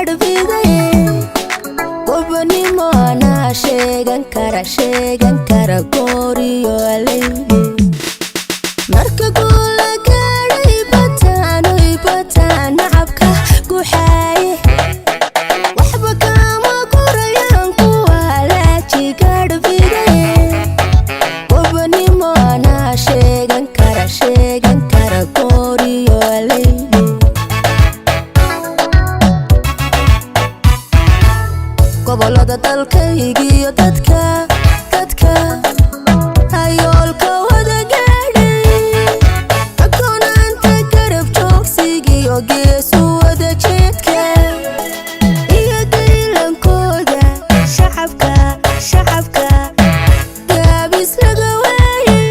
garbiday gobonimo ana sheegan kara gooriyo alayli marka kula gaadhay bataan nacabka guxaaye waxba kama korayaan kuwa laaji garbiday gobonimo ana sheegan kara gooriyo alayli gobolada dalkaygiyo dadka ayoolka wada gaadhay akoonanta garab joogsigiyo geesu wada jeedka iyo daylankooda shacabka gaabis laga waayay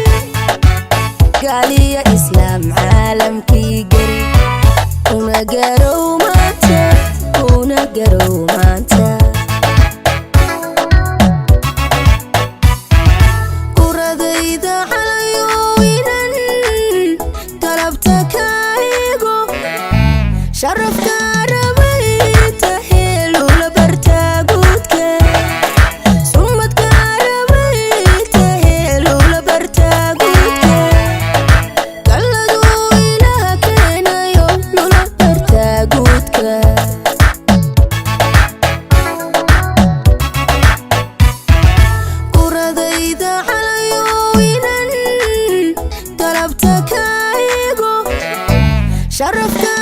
gaaliya islaam caalamkii gari una garow maanta sharafka rabayta helo la bartaaguudka sumadka rabayta helo la bartaaguudka kalladu ilaha keenayo lula bartaaguudka kuradayda calayo inan galabta kaigo sharafka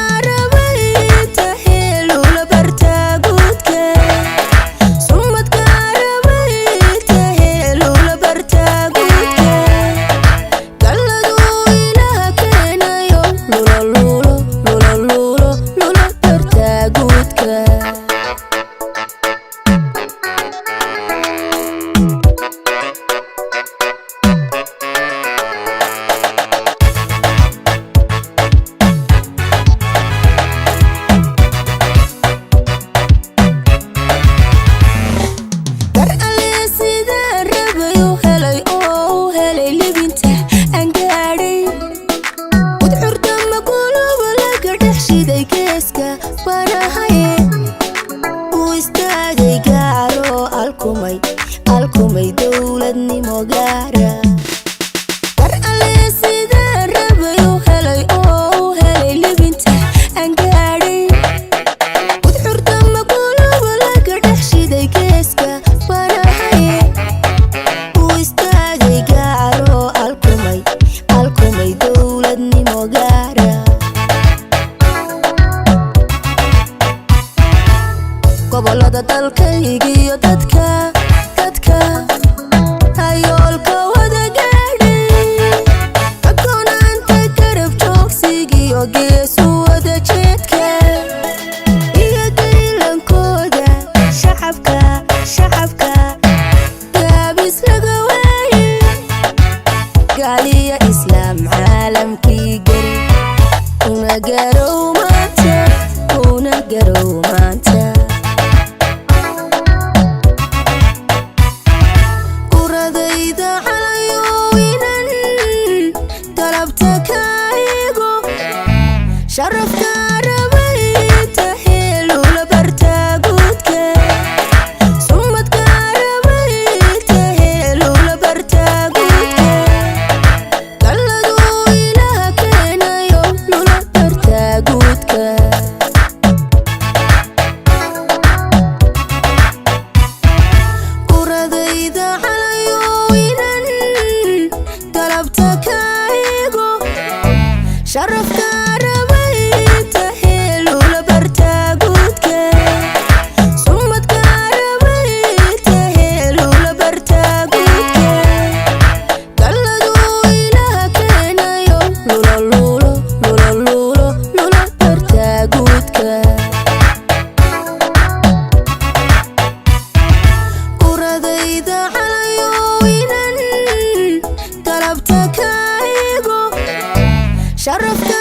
alkumay dowladnimo gaara war alle sida rabayo helay oo helay libinta aan gaadhay udxurta maquluba laga dhex shiday geeska banahaye uu istaagay gaaro alkumay dowladnimo gaara gobolada dalkaygiyo dadka ayoolka wada gaadhay akoonanta garab joogsigiyo geesu wada jeedka iyo daylankooda shacabka gaabis laga waayay gaaliya islaam caalamkii gari una garow maanta sharafka rabayta helo la bartaaguudka sumadka rabayta helo la bartaaguudka kalladu ilaha keenayo lula bartaaguudka kuradayda calayo inan galabta kaigo sharafka kuradayda calayo inan galabta kaigo sharafka